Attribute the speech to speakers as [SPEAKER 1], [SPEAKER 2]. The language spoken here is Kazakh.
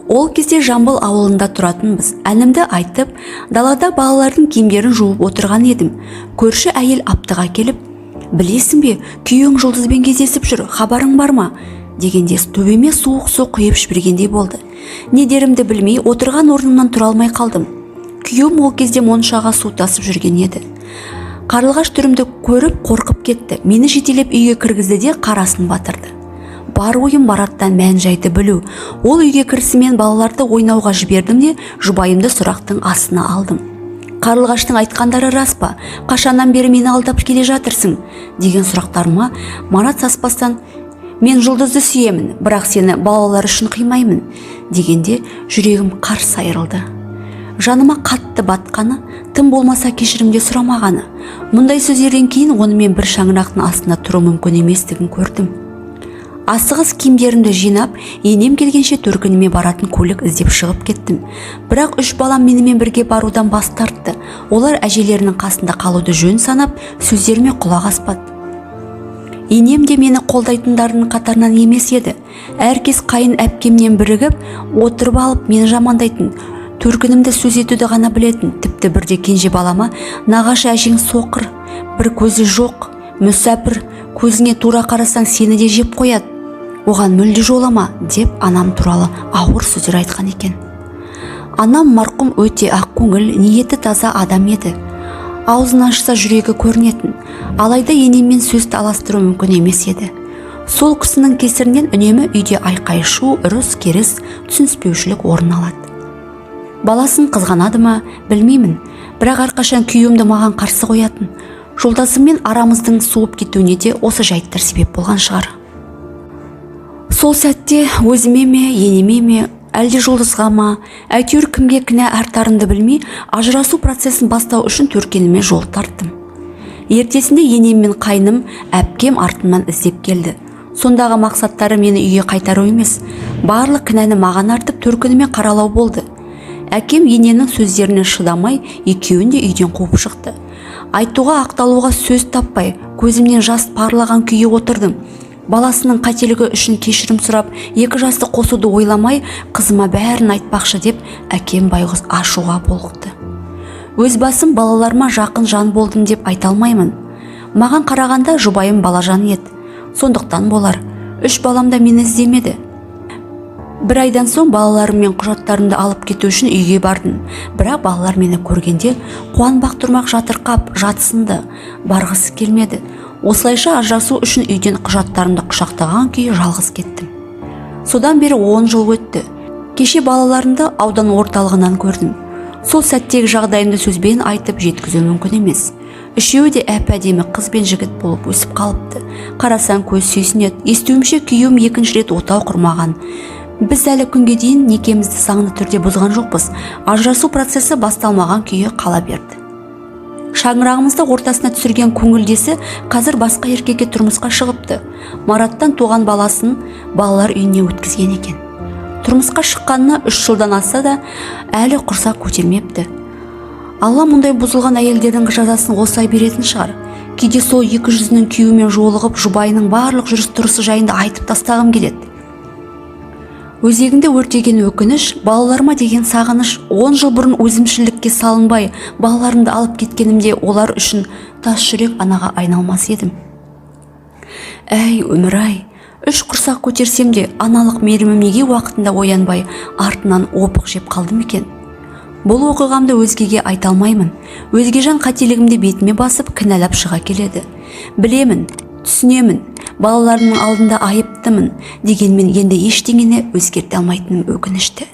[SPEAKER 1] Ол кезде Жамбыл ауылында тұратынбыз. Әнімді айтып, далада балалардың киімдерін жуып отырған едім. Көрші әйел аптыға келіп, «Білесің бе, күйеуің Жұлдызбен кездесіп жүр, хабарың бар ма?» дегенде төбеме суық су құйып жібергендей болды. Не дерімді білмей, отырған орнымнан тұра алмай қалдым. Күйеуім ол кезде моншаға су тасып жүрген еді. Қарлығаш түрімді көріп қорқып кетті. Мені жетелеп үйге кіргізді де қарасын батырды. Бар ойым Мараттан мән-жайды білу. Ол үйге кірісімен балаларды ойнауға жібердім де жұбайымды сұрақтың астына алдым. «Қарлығаштың айтқандары рас па? Қашаннан бері мені алдап келе жатырсың?» деген сұрақтарыма Марат саспастан «Мен Жұлдызды сүйемін, бірақ сені балалар үшін қимаймын» дегенде жүрегім қарс айырылды. Жаныма қатты батқаны, тым болмаса кешірімде сұрамағаны. Мұндай сөздерден кейін онымен бір шаңырақтың астында тұру мүмкін еместігін көрдім. Асығыс киімдерімді жинап, енем келгенше төркініме баратын көлік іздеп шығып кеттім. Бірақ 3 балам менімен бірге барудан бас тартты. Олар әжелерінің қасында қалуды жөн санап, сөздеріме құлақ аспады. Енем де мені қолдайтындардың қатарынан емес еді. Әркез қайын әпкемнен бірігіп, отырып алып мені жамандайтын. Төркінімді сөз етуді ғана білетін. Тіпті бірде кенже балама «Нағашы әжең соқыр, бір көзі жоқ, мүсәпір, көзіңе тура қарасаң сені де жеп қояды. Оған мүлде жолама» деп анам туралы ауыр сөздер айтқан екен. Анам марқұм өте ақ көңіл, ниеті таза адам еді. Аузын ашса жүрегі көрінетін. Алайда енеммен сөз таластыру мүмкін емес еді. Сол кісінің кесірінен үнемі үйде айқай-шу, ұрыс-керіс, түсініспеушілік орын алады. Баласын қызғанады ма, білмеймін, бірақ әрқашан күйеуімді маған қарсы қоятын. Жолдасыммен арамыздың суып кетуіне де осы жайттар себеп болған шығар. Сол сәтте өзіме ме, енеме ме, әлде Жұлдызға ма, әйтеуір кімге кінә артарымды білмей, ажырасу процесін бастау үшін төркеніме жол тарттым. Ертесінде енем мен қайным, әпкем артымнан іздеп келді. Сондағы мақсаттары мені үйге қайтару емес, барлық кінәні маған артып төркініме қаралау болды. Әкем ененің сөздеріне шыдамай, екеуін де үйден қуып шықты. Айтуға, ақталуға сөз таппай, көзімнен жас парлаған күйі отырдым. Баласының қателігі үшін кешірім сұрап, 2 жасты қосуды ойламай, қызыма бәрін айтпақшы деп, әкем байғұс ашуға болықты. Өз басым балаларыма жақын жан болдым деп айта алмаймын. Маған қарағанда жұбайым балажан еді. Сондықтан болар, 3 балам да мені іздемеді. 1 айдан соң балаларым мен құжаттарымды алып кету үшін үйге бардым. Бірақ балалар мені көргенде қуанбақ тұрмақ жатырқап, жатсынды, барғысы келмеді. Осылайша ажырасу үшін үйден құжаттарымды құшақтаған күйі жалғыз кеттім. Содан бері 10 жыл өтті. Кеше балаларымды аудан орталығынан көрдім. Сол сәттегі жағдайымды сөзбен айтып жеткізу мүмкін емес. Үшеуі де әп-әдемі қыз бен жігіт болып өсіп қалыпты. Қарасаң көз сүйсінеді. Естуімше күйеуім 2-ші рет отау құрмаған. Біз әлі күнге дейін некемізді заңды түрде бұзған жоқпыз. Ажырасу процесі басталмаған күйі қала берді. Шаңырағымызды ортасына түсірген көңілдесі қазір басқа еркекке тұрмысқа шығыпты. Мараттан туған баласын балалар үйіне өткізген екен. Тұрмысқа шыққанына 3 жылдан асса да әлі құрсақ көтермепті. Алла мұндай бұзылған әйелдердің жазасын осылай беретін шығар. Кейде сол 2 жүзінің күйеуімен жолығып, жұбайының барлық жүріс-тұрысы жайында айтып тастағым келеді. Өзегімде өртеген өкініш, балаларыма деген сағыныш, 10 жыл бұрын өзімшілдікке салынбай, балаларымды алып кеткенімде олар үшін тас жүрек анаға айналмас едім. Әй, өмір-ай, 3 құрсақ көтерсем де, аналық мерімім неге уақытында оянбай, артынан опық жеп қалдым екен. Бұл оқиғамды өзгеге айта алмаймын. Өзгежан қателігімді бетіме басып, кінәлап шыға келеді. Білемін, түсінемін, балаларымның алдында айыптымын, дегенмен енді ештеңені өзгерте алмайтыным өкінішті.